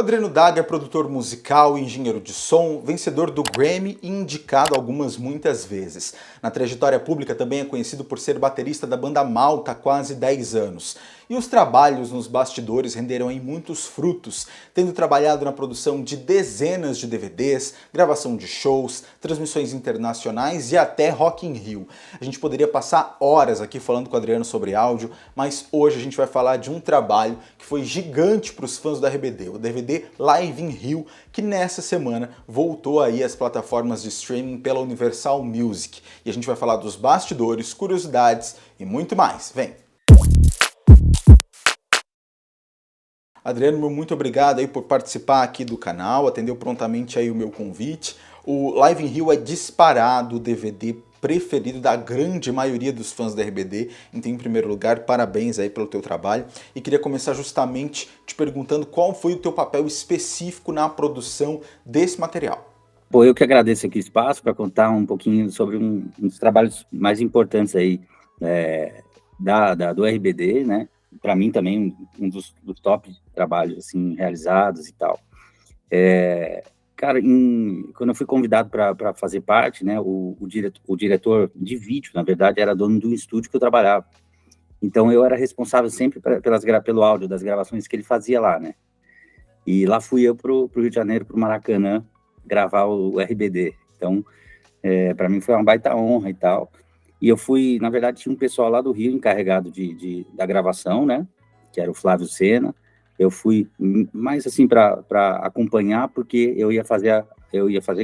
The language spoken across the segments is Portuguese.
Adriano Daga é produtor musical e engenheiro de som, vencedor do Grammy e indicado muitas vezes. Na trajetória pública também é conhecido por ser baterista da banda Malta há quase 10 anos. E os trabalhos nos bastidores renderam aí muitos frutos, tendo trabalhado na produção de dezenas de DVDs, gravação de shows, transmissões internacionais e até Rock in Rio. A gente poderia passar horas aqui falando com o Adriano sobre áudio, mas hoje a gente vai falar de um trabalho que foi gigante para os fãs da RBD, o DVD Live in Rio, que nessa semana voltou aí às plataformas de streaming pela Universal Music. E a gente vai falar dos bastidores, curiosidades e muito mais. Vem! Adriano, muito obrigado aí por participar aqui do canal, atendeu prontamente aí o meu convite. O Live in Rio é disparado o DVD preferido da grande maioria dos fãs da RBD, então em primeiro lugar, parabéns aí pelo teu trabalho, e queria começar justamente te perguntando qual foi o teu papel específico na produção desse material. Bom, eu que agradeço aqui o espaço para contar um pouquinho sobre um dos trabalhos mais importantes aí do RBD, né? Para mim também um dos top trabalhos assim realizados e tal. Cara, quando eu fui convidado para fazer parte, né, o diretor de vídeo, na verdade, era dono do estúdio que eu trabalhava. Então eu era responsável sempre pelo áudio das gravações que ele fazia lá, né? E lá fui eu pro Rio de Janeiro, pro Maracanã, gravar o RBD. Então, para mim foi uma baita honra e tal. E eu fui, na verdade, tinha um pessoal lá do Rio encarregado da gravação, né? Que era o Flávio Sena. Eu fui mais assim para acompanhar, porque eu ia fazer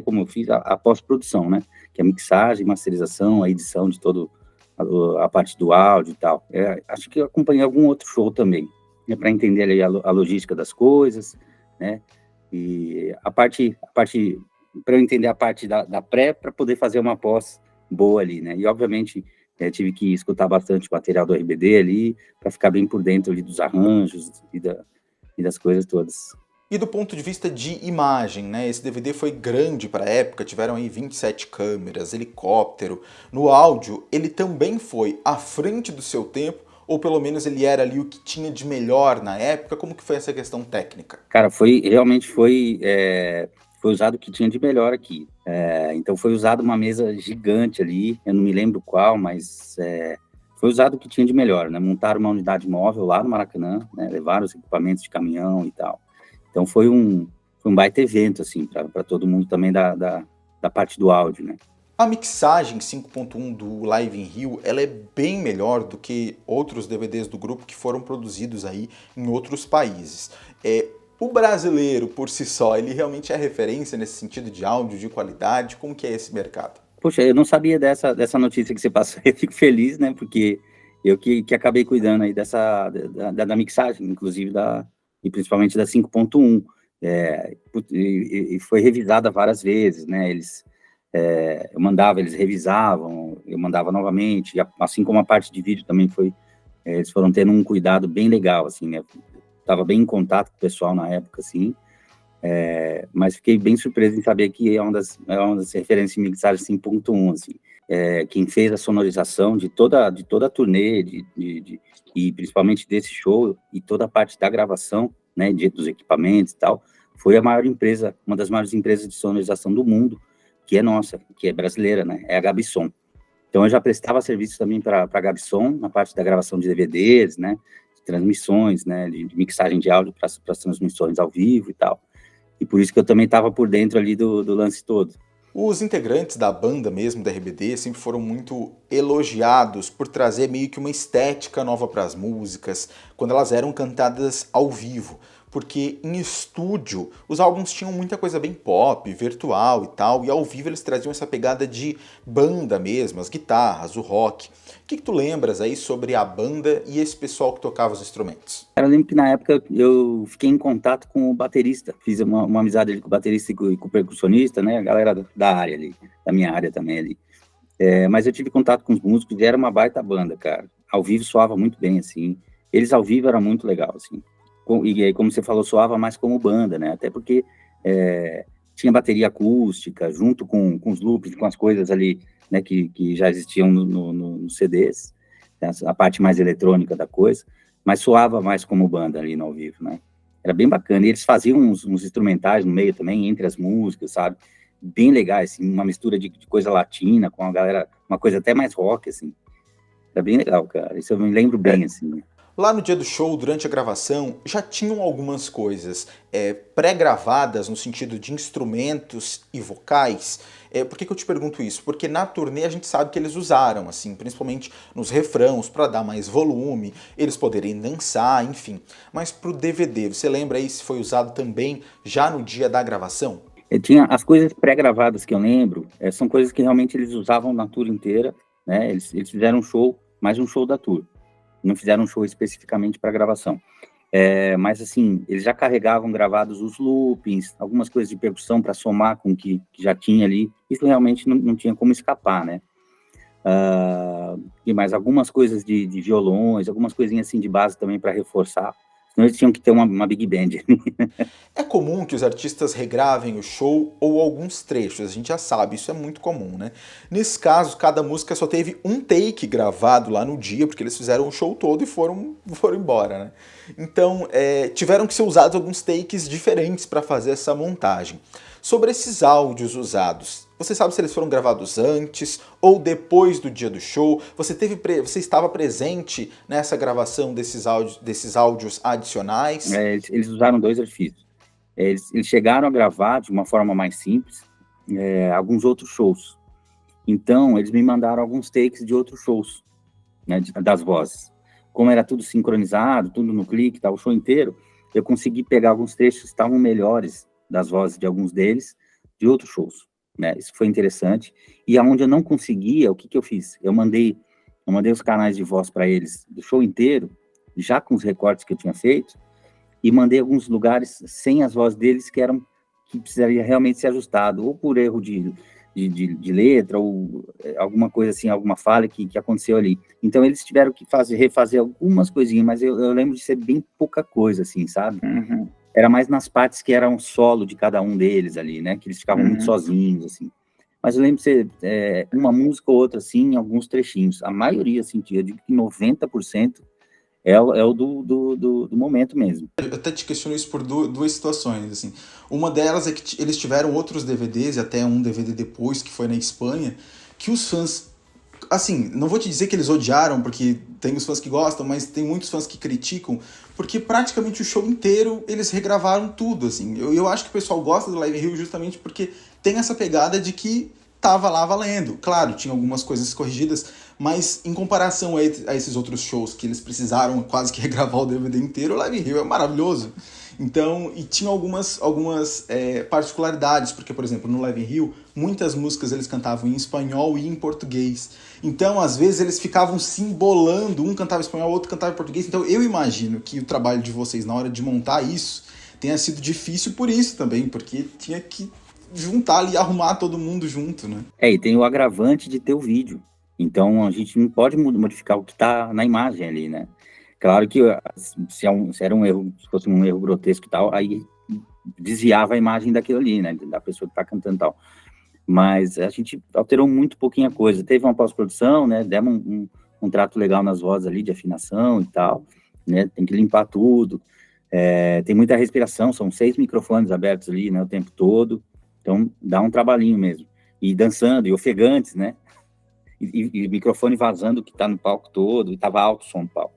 como eu fiz a pós-produção, né? Que é a mixagem, masterização, a edição de todo a parte do áudio e tal. Acho que eu acompanhei algum outro show também, né? Para entender ali a logística das coisas, né? E a parte para eu entender a parte da pré, para poder fazer uma pós boa ali, né? E obviamente tive que escutar bastante o material do RBD ali para ficar bem por dentro ali dos arranjos e das coisas todas. E do ponto de vista de imagem, né? Esse DVD foi grande para a época, tiveram aí 27 câmeras, helicóptero. No áudio, ele também foi à frente do seu tempo, ou pelo menos ele era ali o que tinha de melhor na época? Como que foi essa questão técnica? Cara, realmente foi usado o que tinha de melhor aqui. Então foi usado uma mesa gigante ali, eu não me lembro qual, mas foi usado o que tinha de melhor, né? Montaram uma unidade móvel lá no Maracanã, né? Levaram os equipamentos de caminhão e tal. Então foi um baita evento, assim, para todo mundo também da parte do áudio, né? A mixagem 5.1 do Live in Rio, ela é bem melhor do que outros DVDs do grupo que foram produzidos aí em outros países. O brasileiro, por si só, ele realmente é referência nesse sentido de áudio, de qualidade? Como que é esse mercado? Poxa, eu não sabia dessa notícia que você passou. Eu fico feliz, né? Porque eu que acabei cuidando aí da mixagem, inclusive e principalmente da 5.1. E foi revisada várias vezes, né? Eu mandava, eles revisavam, eu mandava novamente, assim como a parte de vídeo também eles foram tendo um cuidado bem legal, assim, né? Estava bem em contato com o pessoal na época, assim, mas fiquei bem surpreso em saber que é uma das referências em mixagem 5.1, assim. Quem fez a sonorização de toda a turnê, e principalmente desse show, e toda a parte da gravação, né, dos equipamentos e tal, foi uma das maiores empresas de sonorização do mundo, que é nossa, que é brasileira, né, é a Gabson. Então eu já prestava serviço também para a Gabson, na parte da gravação de DVDs, né, de transmissões, né, de mixagem de áudio para as transmissões ao vivo e tal. E por isso que eu também estava por dentro ali do lance todo. Os integrantes da banda mesmo, da RBD, sempre foram muito elogiados por trazer meio que uma estética nova para as músicas, quando elas eram cantadas ao vivo. Porque em estúdio, os álbuns tinham muita coisa bem pop, virtual e tal, e ao vivo eles traziam essa pegada de banda mesmo, as guitarras, o rock. O que tu lembras aí sobre a banda e esse pessoal que tocava os instrumentos? Eu lembro que na época eu fiquei em contato com o baterista, fiz uma amizade ali com o baterista e com o percussionista, né, a galera da área ali, da minha área também ali. Mas eu tive contato com os músicos e era uma baita banda, cara. Ao vivo soava muito bem, assim. Eles ao vivo era muito legal, assim. E aí, como você falou, soava mais como banda, né? Até porque tinha bateria acústica, junto com os loops, com as coisas ali, né, que já existiam nos CDs, a parte mais eletrônica da coisa, mas soava mais como banda ali no ao vivo, né? Era bem bacana. E eles faziam uns instrumentais no meio também, entre as músicas, sabe? Bem legais, assim, uma mistura de coisa latina com a galera, uma coisa até mais rock, assim. Era bem legal, cara. Isso eu me lembro bem, assim. Lá no dia do show, durante a gravação, já tinham algumas coisas pré-gravadas no sentido de instrumentos e vocais. Por que eu te pergunto isso? Porque na turnê a gente sabe que eles usaram, assim, principalmente nos refrãos, para dar mais volume, eles poderem dançar, enfim. Mas pro DVD, você lembra aí se foi usado também já no dia da gravação? Tinha as coisas pré-gravadas que eu lembro, são coisas que realmente eles usavam na tour inteira, né? Eles fizeram um show, mais um show da tour. Não fizeram um show especificamente para gravação. Mas, assim, eles já carregavam gravados os loopings, algumas coisas de percussão para somar com o que já tinha ali. Isso realmente não tinha como escapar, né? E mais algumas coisas de violões, algumas coisinhas assim de base também para reforçar. Senão eles tinham que ter uma big band. É comum que os artistas regravem o show ou alguns trechos, a gente já sabe, isso é muito comum, né? Nesse caso, cada música só teve um take gravado lá no dia, porque eles fizeram o show todo e foram embora, né? Então, tiveram que ser usados alguns takes diferentes para fazer essa montagem. Sobre esses áudios usados, você sabe se eles foram gravados antes ou depois do dia do show? Você estava presente nessa gravação desses áudios adicionais? Eles usaram 2 artifícios. Eles chegaram a gravar de uma forma mais simples alguns outros shows. Então, eles me mandaram alguns takes de outros shows, né, das vozes. Como era tudo sincronizado, tudo no clique, tá, o show inteiro, eu consegui pegar alguns trechos que estavam melhores das vozes de alguns deles, de outros shows, né? Isso foi interessante. E aonde eu não conseguia, o que eu fiz? Eu mandei os canais de voz para eles do show inteiro, já com os recortes que eu tinha feito, e mandei alguns lugares sem as vozes deles que precisaria realmente ser ajustado, ou por erro de letra, ou alguma coisa assim, alguma falha que aconteceu ali. Então, eles tiveram que refazer algumas coisinhas, mas eu lembro de ser bem pouca coisa, assim, sabe? Uhum. Era mais nas partes que eram solo de cada um deles ali, né? Que eles ficavam muito sozinhos, assim. Mas eu lembro de ser uma música ou outra, assim, em alguns trechinhos. A maioria, assim, eu digo que 90% é o do momento mesmo. Eu até te questiono isso por duas situações, assim. Uma delas é que eles tiveram outros DVDs, e até um DVD depois, que foi na Espanha, que os fãs, assim, não vou te dizer que eles odiaram, porque tem os fãs que gostam, mas tem muitos fãs que criticam, porque praticamente o show inteiro eles regravaram tudo, assim. Eu acho que o pessoal gosta do Live Rio justamente porque tem essa pegada de que tava lá valendo. Claro, tinha algumas coisas corrigidas, mas em comparação a esses outros shows que eles precisaram quase que regravar o DVD inteiro, o Live Rio é maravilhoso. Então, e tinha algumas particularidades, porque, por exemplo, no Live Rio, muitas músicas eles cantavam em espanhol e em português. Então, às vezes, eles ficavam se embolando, um cantava em espanhol, outro cantava em português. Então, eu imagino que o trabalho de vocês na hora de montar isso tenha sido difícil por isso também, porque tinha que juntar ali e arrumar todo mundo junto, né? E tem o agravante de ter o vídeo. Então, a gente não pode modificar o que está na imagem ali, né? Claro que se era um erro, se fosse um erro grotesco e tal, aí desviava a imagem daquilo ali, né? Da pessoa que está cantando e tal. Mas a gente alterou muito pouquinha coisa. Teve uma pós-produção, né? Demos um trato legal nas vozes ali, de afinação e tal, né? Tem que limpar tudo. Tem muita respiração, são 6 microfones abertos ali, né? O tempo todo. Então, dá um trabalhinho mesmo. E dançando, e ofegantes, né? E microfone vazando que tá no palco todo, e tava alto o som no palco.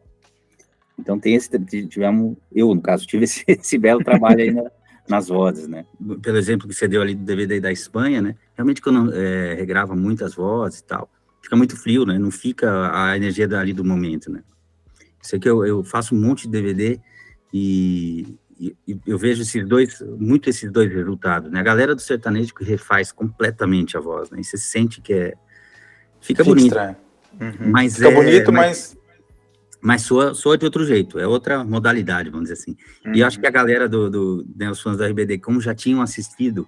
Então, eu, no caso, tive esse belo trabalho aí nas vozes, né? Pelo exemplo que você deu ali do DVD da Espanha, né? Realmente, quando regrava muitas vozes e tal, fica muito frio, né? Não fica a energia ali do momento, né? Isso aqui eu faço um monte de DVD e eu vejo muito esses dois resultados, né? A galera do sertanejo que refaz completamente a voz, né? E você sente que fica bonito. Estranho. Uhum. Mas fica bonito, mas soa de outro jeito, é outra modalidade, vamos dizer assim. Uhum. E eu acho que a galera né, os fãs do RBD, como já tinham assistido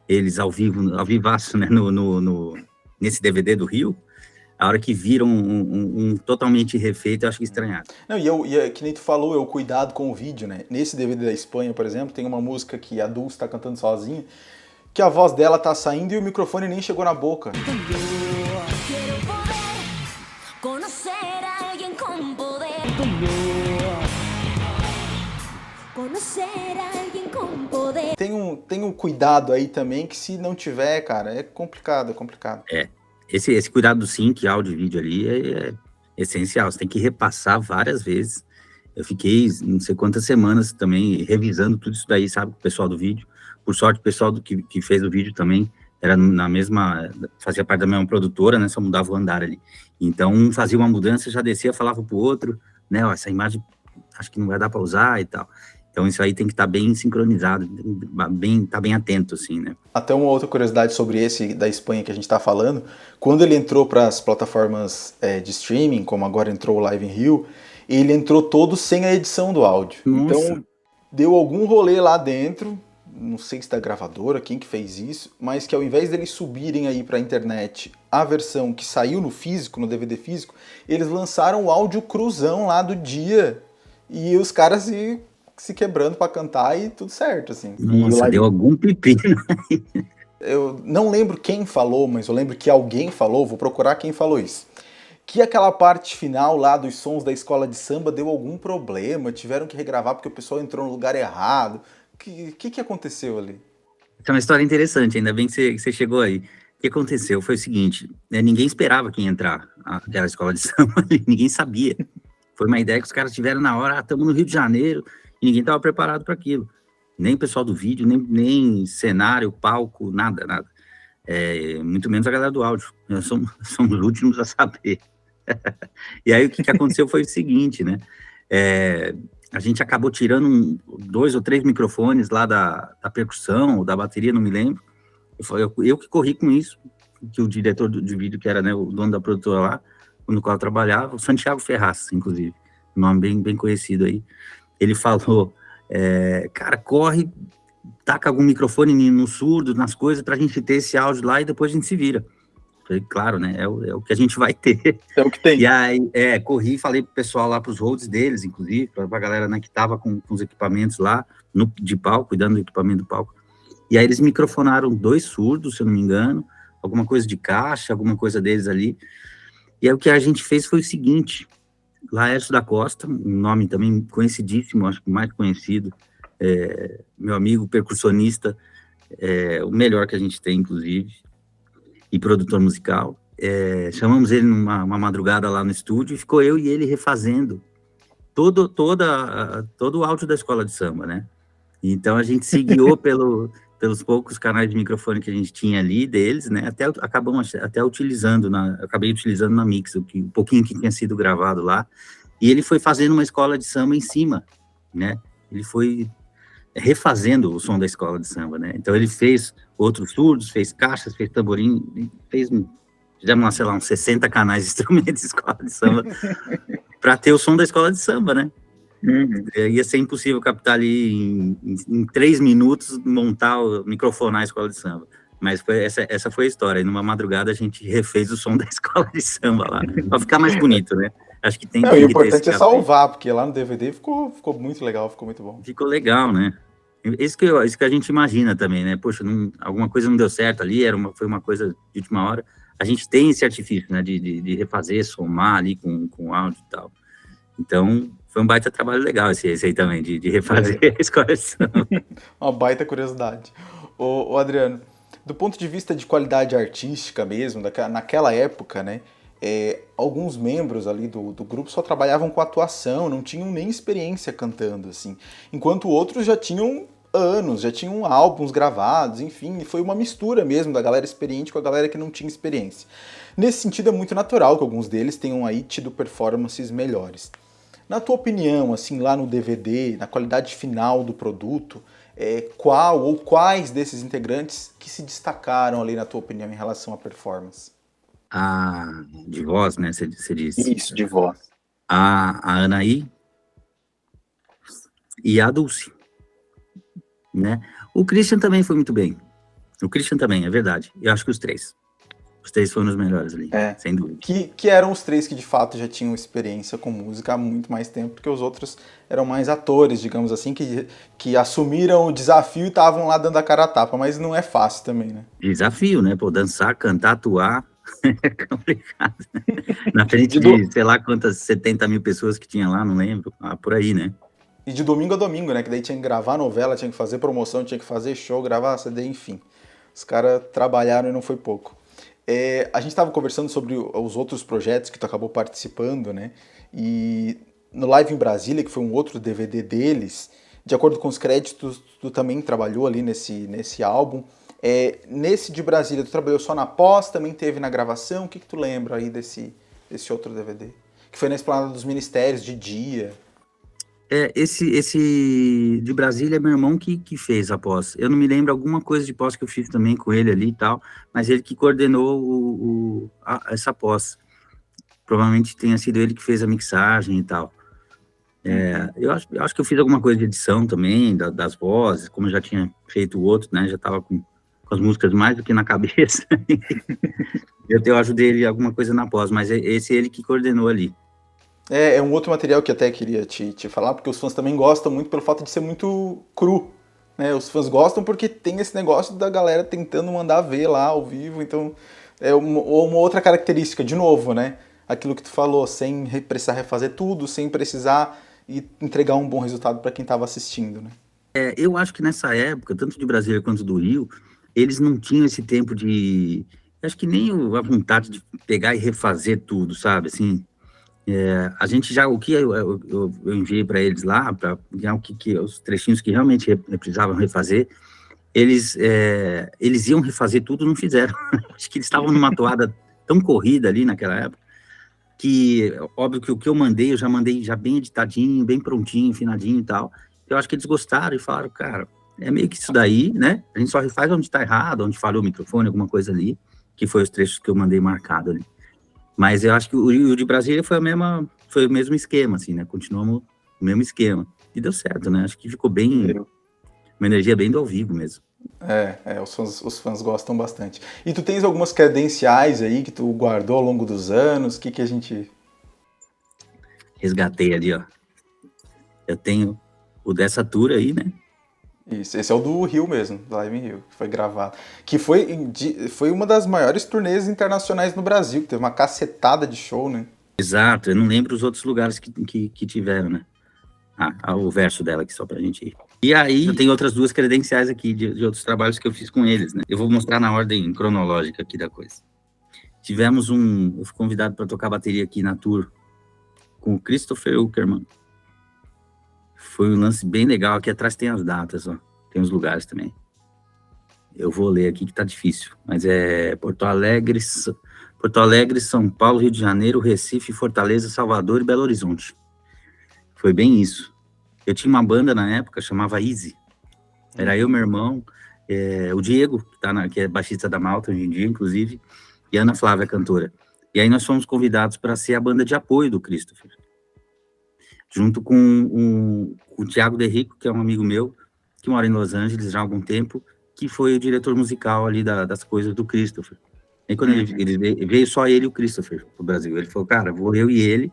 eles ao vivaço, né, nesse DVD do Rio, a hora que viram um totalmente refeito, eu acho que estranharam. Não, e que nem tu falou, é o cuidado com o vídeo, né? Nesse DVD da Espanha, por exemplo, tem uma música que a Dulce tá cantando sozinha, que a voz dela tá saindo e o microfone nem chegou na boca. Tem um cuidado aí também que se não tiver, cara, é complicado, é complicado. Esse cuidado do sync, áudio e vídeo ali é essencial, você tem que repassar várias vezes. Eu fiquei não sei quantas semanas também revisando tudo isso daí, sabe, com o pessoal do vídeo. Por sorte, o pessoal que fez o vídeo também era na mesma, fazia parte da mesma produtora, né, só mudava o andar ali. Então, um fazia uma mudança, já descia, falava pro outro, né, ó, essa imagem acho que não vai dar para usar e tal. Então, isso aí tem que estar bem sincronizado, tá bem atento, assim, né. Até uma outra curiosidade sobre esse da Espanha que a gente está falando, quando ele entrou para as plataformas de streaming, como agora entrou o Live in Rio, ele entrou todo sem a edição do áudio. Nossa. Então, deu algum rolê lá dentro, não sei se da gravadora, quem que fez isso, mas que ao invés deles subirem aí para a internet a versão que saiu no físico, no DVD físico, eles lançaram o áudio cruzão lá do dia e os caras se quebrando para cantar e tudo certo, assim. Nossa, deu algum pepino. Eu não lembro quem falou, mas eu lembro que alguém falou, vou procurar quem falou isso, que aquela parte final lá dos sons da escola de samba deu algum problema, tiveram que regravar porque o pessoal entrou no lugar errado. O que aconteceu ali? É uma história interessante, ainda bem que você chegou aí. O que aconteceu foi o seguinte, ninguém esperava que ia entrar aquela escola de samba, ninguém sabia. Foi uma ideia que os caras tiveram na hora, estamos no Rio de Janeiro, e ninguém estava preparado para aquilo. Nem o pessoal do vídeo, nem cenário, palco, nada. Muito menos a galera do áudio. Nós somos os últimos a saber. E aí o que aconteceu foi o seguinte, né? A gente acabou tirando 2 ou 3 microfones lá da percussão ou da bateria, não me lembro. Eu que corri com isso, que o diretor de vídeo, que era, né, o dono da produtora lá, no qual eu trabalhava, o Santiago Ferraz, inclusive, um nome bem conhecido aí, ele falou, cara, corre, taca algum microfone no surdo, nas coisas, pra gente ter esse áudio lá e depois a gente se vira. Falei, claro, né, é o que a gente vai ter. É o que tem. E aí, corri e falei pro pessoal lá, pros holds deles, inclusive, pra galera, né, que tava com os equipamentos lá, de palco, cuidando do equipamento do palco. E aí eles microfonaram 2 surdos, se eu não me engano, alguma coisa de caixa, alguma coisa deles ali. E aí o que a gente fez foi o seguinte, Laércio da Costa, um nome também conhecidíssimo, acho que mais conhecido, meu amigo percussionista, o melhor que a gente tem, inclusive, e produtor musical. Chamamos ele numa madrugada lá no estúdio e ficou eu e ele refazendo todo o áudio da escola de samba, né? Então a gente se guiou pelos poucos canais de microfone que a gente tinha ali deles, né? Acabei utilizando na mix o pouquinho que tinha sido gravado lá. E ele foi fazendo uma escola de samba em cima, né? Ele foi refazendo o som da escola de samba, né? Então ele fez outros surdos, fez caixas, fez tamborim, fizemos, sei lá, uns 60 canais de instrumentos de escola de samba para ter o som da escola de samba, né? Uhum. Ia ser impossível captar ali em 3 minutos, microfonar a escola de samba. Mas essa foi a história. E numa madrugada a gente refez o som da escola de samba lá, para ficar mais bonito, né? Acho que tem o importante é salvar, porque lá no DVD ficou muito legal, ficou muito bom. Ficou legal, né? Isso que a gente imagina também, né? Poxa, alguma coisa não deu certo ali, foi uma coisa de última hora. A gente tem esse artifício, né? De refazer, somar ali com áudio e tal. Então, foi um baita trabalho legal esse aí também, de refazer a escola de samba. Uma baita curiosidade. Ô, Adriano, do ponto de vista de qualidade artística mesmo, naquela época, né? Alguns membros ali do grupo só trabalhavam com atuação, não tinham nem experiência cantando, assim. Enquanto outros já tinham anos, já tinham álbuns gravados, enfim, foi uma mistura mesmo da galera experiente com a galera que não tinha experiência. Nesse sentido, é muito natural que alguns deles tenham aí tido performances melhores. Na tua opinião, assim, lá no DVD, na qualidade final do produto, qual ou quais desses integrantes que se destacaram ali, na tua opinião, em relação à performance? De voz, né, você disse. Isso, de voz. A Anaí e a Dulce, né? O Christian também foi muito bem. O Christian também, é verdade. Eu acho que os três foram os melhores ali, sem dúvida. Que eram os 3 que de fato já tinham experiência com música há muito mais tempo, porque os outros eram mais atores, digamos assim, que assumiram o desafio e estavam lá dando a cara a tapa, mas não é fácil também, né? Desafio, né? Pô, dançar, cantar, atuar, é complicado. Na frente de sei lá quantas 70 mil pessoas que tinha lá, não lembro, por aí, né? E de domingo a domingo, né? Que daí tinha que gravar novela, tinha que fazer promoção, tinha que fazer show, gravar CD, enfim. Os caras trabalharam e não foi pouco. A gente estava conversando sobre os outros projetos que tu acabou participando, né? E no Live em Brasília, que foi um outro DVD deles, de acordo com os créditos, tu também trabalhou ali nesse álbum. Nesse de Brasília, tu trabalhou só na pós, também teve na gravação? O que tu lembra aí desse outro DVD? Que foi na Esplanada dos Ministérios, de dia. Esse de Brasília é meu irmão que fez a pós. Eu não me lembro alguma coisa de pós que eu fiz também com ele ali e tal, mas ele que coordenou essa pós. Provavelmente tenha sido ele que fez a mixagem e tal. Eu acho que eu fiz alguma coisa de edição também, das vozes, como eu já tinha feito o outro, né? Já estava com as músicas mais do que na cabeça. Eu ajudei ele alguma coisa na pós, mas esse é ele que coordenou ali. É um outro material que até queria te falar, porque os fãs também gostam muito pelo fato de ser muito cru, né? Os fãs gostam porque tem esse negócio da galera tentando mandar ver lá ao vivo, então é uma outra característica, de novo, né? Aquilo que tu falou, sem precisar refazer tudo, sem precisar entregar um bom resultado para quem estava assistindo, né? Eu acho que nessa época, tanto de Brasília quanto do Rio, eles não tinham esse tempo de... Acho que nem a vontade de pegar e refazer tudo, sabe? Assim, a gente já, o que eu enviei para eles lá, para os trechinhos que realmente precisavam refazer, eles iam refazer tudo, não fizeram. Acho que eles estavam numa toada tão corrida ali naquela época, que, óbvio que o que eu já mandei já bem editadinho, bem prontinho, afinadinho e tal. Eu acho que eles gostaram e falaram, cara, é meio que isso daí, né? A gente só refaz onde está errado, onde falhou o microfone, alguma coisa ali, que foi os trechos que eu mandei marcado ali. Mas eu acho que o de Brasília foi o mesmo esquema, assim, né? Continuamos o mesmo esquema. E deu certo, né? Acho que ficou bem, uma energia bem do ao vivo mesmo. Os fãs gostam bastante. E tu tens algumas credenciais aí que tu guardou ao longo dos anos? O que a gente... Resgatei ali, ó. Eu tenho o dessa tour aí, né? Isso, esse é o do Rio mesmo, do Live in Rio, que foi gravado. Que foi uma das maiores turnês internacionais no Brasil, que teve uma cacetada de show, né? Exato, eu não lembro os outros lugares que tiveram, né? O verso dela aqui, só pra gente ir. E aí, eu tenho outras duas credenciais aqui de outros trabalhos que eu fiz com eles, né? Eu vou mostrar na ordem cronológica aqui da coisa. Eu fui convidado para tocar bateria aqui na tour com o Christopher Uckerman. Foi um lance bem legal. Aqui atrás tem as datas, ó. Tem os lugares também. Eu vou ler aqui que tá difícil, mas é Porto Alegre, São Paulo, Rio de Janeiro, Recife, Fortaleza, Salvador e Belo Horizonte. Foi bem isso. Eu tinha uma banda na época, chamava Easy. Era eu, meu irmão, o Diego, que é baixista da Malta hoje em dia, inclusive, e a Ana Flávia, cantora. E aí nós fomos convidados para ser a banda de apoio do Christopher. Junto com o Thiago Derrico, que é um amigo meu, que mora em Los Angeles já há algum tempo, que foi o diretor musical ali das coisas do Christopher. E quando ele veio só ele e o Christopher pro Brasil. Ele falou, cara, vou eu e ele,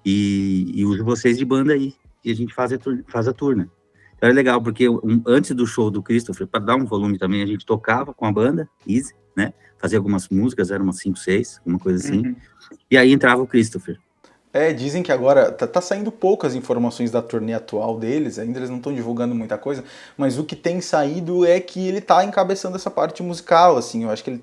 e uso vocês de banda aí. E a gente faz a tour, né? Então é legal, porque antes do show do Christopher, para dar um volume também, a gente tocava com a banda, Easy, né? Fazia algumas músicas, eram umas 5, 6, alguma coisa assim. E aí entrava o Christopher. Dizem que agora tá saindo poucas informações da turnê atual deles, ainda eles não estão divulgando muita coisa, mas o que tem saído é que ele tá encabeçando essa parte musical, assim, eu acho que ele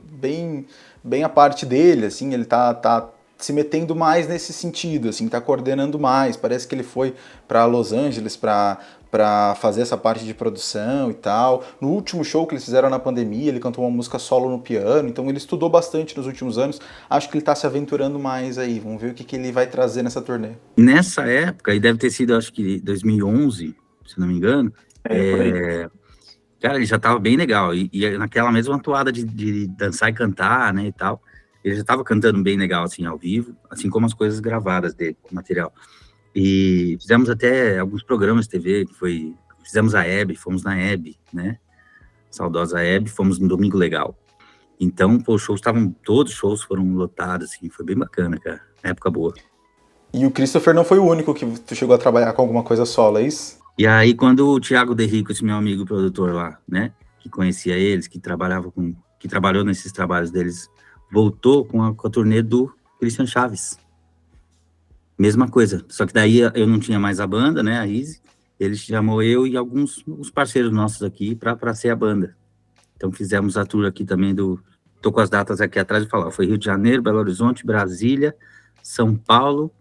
bem a parte dele, assim, ele tá se metendo mais nesse sentido, assim, tá coordenando mais, parece que ele foi para Los Angeles para fazer essa parte de produção e tal. No último show que eles fizeram na pandemia, ele cantou uma música solo no piano, então ele estudou bastante nos últimos anos. Acho que ele tá se aventurando mais aí. Vamos ver o que ele vai trazer nessa turnê. Nessa época, e deve ter sido, acho que 2011, se não me engano, por aí. Cara, ele já tava bem legal. E naquela mesma toada de dançar e cantar, né, e tal, ele já tava cantando bem legal, assim, ao vivo, assim como as coisas gravadas dele, o material. E fizemos até alguns programas de TV, fizemos a Hebe, fomos na Hebe, né? Saudosa Hebe, fomos no Domingo Legal. Então, pô, todos os shows foram lotados, assim, foi bem bacana, cara. Época boa. E o Christopher não foi o único que tu chegou a trabalhar com alguma coisa solo, é isso? E aí, quando o Thiago Derrico, esse meu amigo produtor lá, né? Que conhecia eles, que trabalhou nesses trabalhos deles, voltou com a turnê do Christian Chaves. Mesma coisa, só que daí eu não tinha mais a banda, né, a Easy, ele chamou eu e alguns os parceiros nossos aqui para ser a banda. Então fizemos a tour aqui também tô com as datas aqui atrás de falar, foi Rio de Janeiro, Belo Horizonte, Brasília, São Paulo,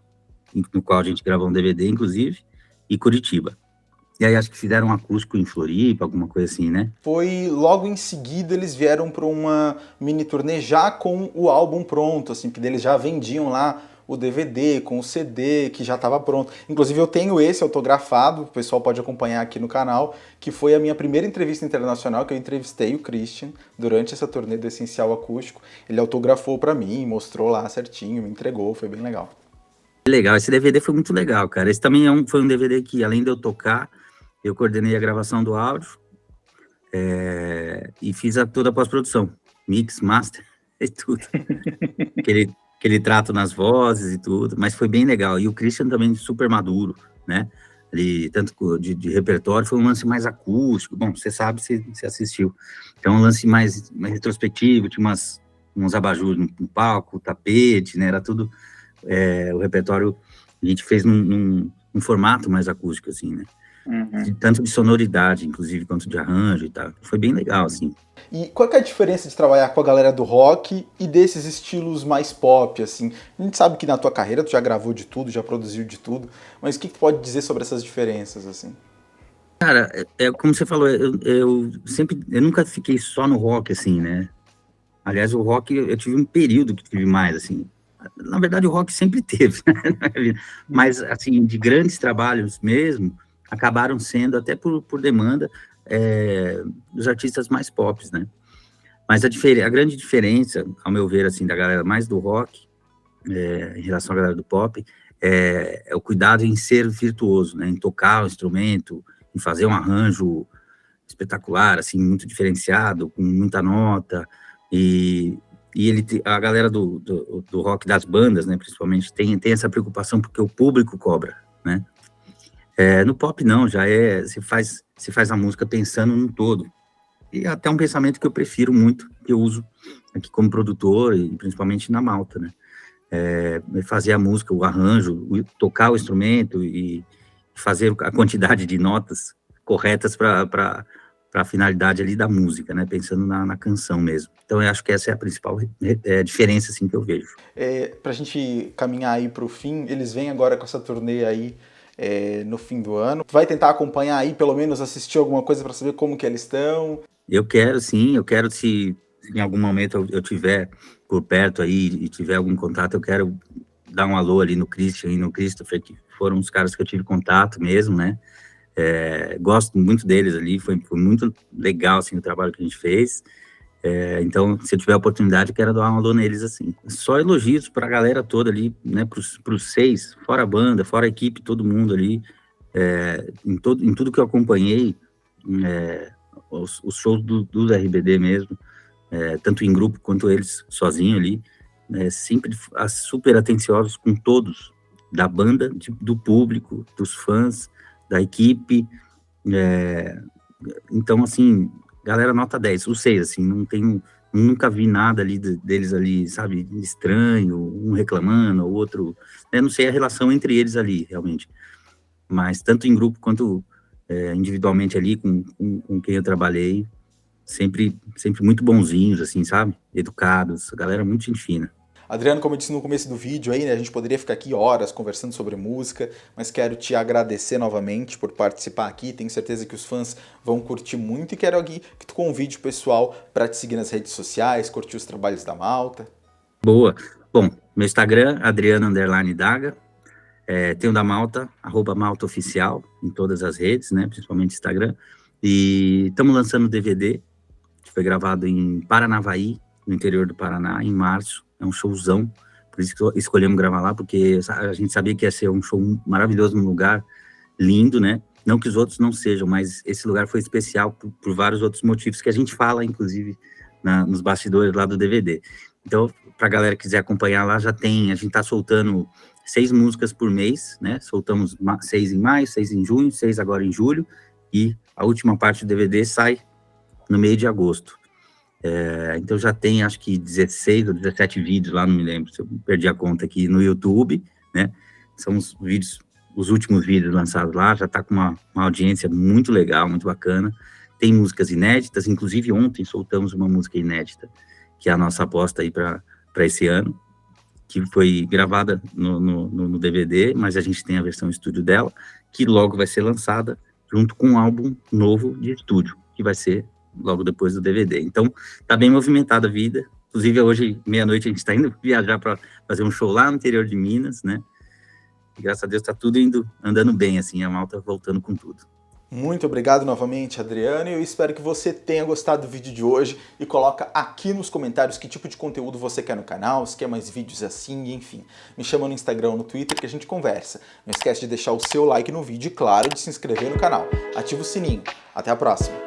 no qual a gente gravou um DVD, inclusive, e Curitiba. E aí acho que fizeram um acústico em Floripa, alguma coisa assim, né? Foi logo em seguida eles vieram para uma mini turnê já com o álbum pronto, assim, porque eles já vendiam lá o DVD com o CD que já estava pronto. Inclusive eu tenho esse autografado, o pessoal pode acompanhar aqui no canal, que foi a minha primeira entrevista internacional, que eu entrevistei o Christian durante essa turnê do Essencial Acústico. Ele autografou para mim, mostrou lá certinho, me entregou, foi bem legal. Legal, esse DVD foi muito legal, cara. Esse também foi um DVD que, além de eu tocar, eu coordenei a gravação do áudio e fiz toda a pós-produção, mix, master e tudo. aquele trato nas vozes e tudo, mas foi bem legal. E o Christian também super maduro, né? Ele, tanto de repertório, foi um lance mais acústico. Bom, você sabe, você assistiu. Então, um lance mais retrospectivo, tinha uns abajures no palco, tapete, né? Era tudo... o repertório a gente fez num formato mais acústico, assim, né? Tanto de sonoridade, inclusive, quanto de arranjo e tal. Foi bem legal, assim. E qual que é a diferença de trabalhar com a galera do rock e desses estilos mais pop, assim? A gente sabe que na tua carreira tu já gravou de tudo, já produziu de tudo, mas o que tu pode dizer sobre essas diferenças, assim? Cara, como você falou, eu nunca fiquei só no rock, assim, né? Aliás, o rock, eu tive um período que tive mais, assim. Na verdade, o rock sempre teve, né? Mas, assim, de grandes trabalhos mesmo, acabaram sendo, até por demanda, os artistas mais pop, né? Mas a grande diferença, ao meu ver, assim, da galera mais do rock, em relação à galera do pop, é o cuidado em ser virtuoso, né? Em tocar o instrumento, em fazer um arranjo espetacular, assim, muito diferenciado, com muita nota, e a galera do rock, das bandas, né, principalmente, tem essa preocupação porque o público cobra, né? No pop não, se faz a música pensando no todo. E até um pensamento que eu prefiro muito, que eu uso aqui como produtor, e principalmente na Malta, né? Fazer a música, o arranjo, tocar o instrumento e fazer a quantidade de notas corretas para a finalidade ali da música, né? Pensando na canção mesmo. Então, eu acho que essa é a principal diferença, assim, que eu vejo. Pra gente caminhar aí pro fim, eles vêm agora com essa turnê aí no fim do ano. Vai tentar acompanhar aí, pelo menos assistir alguma coisa para saber como que eles estão? Eu quero, sim, se em algum momento eu tiver por perto aí e tiver algum contato, eu quero dar um alô ali no Christian e no Christopher, que foram os caras que eu tive contato mesmo, né? Gosto muito deles ali, foi muito legal, assim, o trabalho que a gente fez. Então, se eu tiver a oportunidade, eu quero dar um alô neles, assim. Só elogios para a galera toda ali, né, pros 6, fora a banda, fora a equipe, todo mundo ali, em tudo que eu acompanhei, os shows dos RBD mesmo, tanto em grupo quanto eles sozinhos ali, sempre super atenciosos com todos, da banda, do público, dos fãs, da equipe. Então, assim, galera nota 10, os 6, assim, nunca vi nada ali deles ali, sabe, estranho, um reclamando, o outro, não sei a relação entre eles ali, realmente, mas tanto em grupo quanto individualmente ali, com quem eu trabalhei, sempre muito bonzinhos, assim, sabe, educados, a galera muito gente fina. Adriano, como eu disse no começo do vídeo aí, né, a gente poderia ficar aqui horas conversando sobre música, mas quero te agradecer novamente por participar aqui, tenho certeza que os fãs vão curtir muito e quero aqui que tu convide o pessoal para te seguir nas redes sociais, curtir os trabalhos da Malta. Boa. Bom, meu Instagram, Adriano_Daga, tem o da Malta, @MaltaOficial, em todas as redes, né, principalmente Instagram, e estamos lançando DVD, que foi gravado em Paranavaí, no interior do Paraná, em março. É um showzão, por isso que escolhemos gravar lá, porque a gente sabia que ia ser um show maravilhoso, num lugar lindo, né? Não que os outros não sejam, mas esse lugar foi especial por vários outros motivos que a gente fala, inclusive, nos bastidores lá do DVD. Então, pra galera que quiser acompanhar lá, a gente tá soltando 6 músicas por mês, né? Soltamos 6 em maio, 6 em junho, 6 agora em julho, e a última parte do DVD sai no meio de agosto. Então já tem, acho que 16 ou 17 vídeos lá, não me lembro, se eu perdi a conta aqui no YouTube, né? São uns vídeos os últimos vídeos lançados lá, já está com uma audiência muito legal, muito bacana. Tem músicas inéditas, inclusive ontem soltamos uma música inédita, que é a nossa aposta aí para esse ano, que foi gravada no DVD, mas a gente tem a versão estúdio dela, que logo vai ser lançada junto com um álbum novo de estúdio, que vai ser logo depois do DVD. Então, tá bem movimentada a vida. Inclusive, hoje, meia-noite, a gente está indo viajar para fazer um show lá no interior de Minas, né? E, graças a Deus, tá tudo andando bem, assim, a malta voltando com tudo. Muito obrigado novamente, Adriano, e eu espero que você tenha gostado do vídeo de hoje e coloca aqui nos comentários que tipo de conteúdo você quer no canal, se quer mais vídeos assim, enfim. Me chama no Instagram ou no Twitter que a gente conversa. Não esquece de deixar o seu like no vídeo e, claro, de se inscrever no canal. Ativa o sininho. Até a próxima!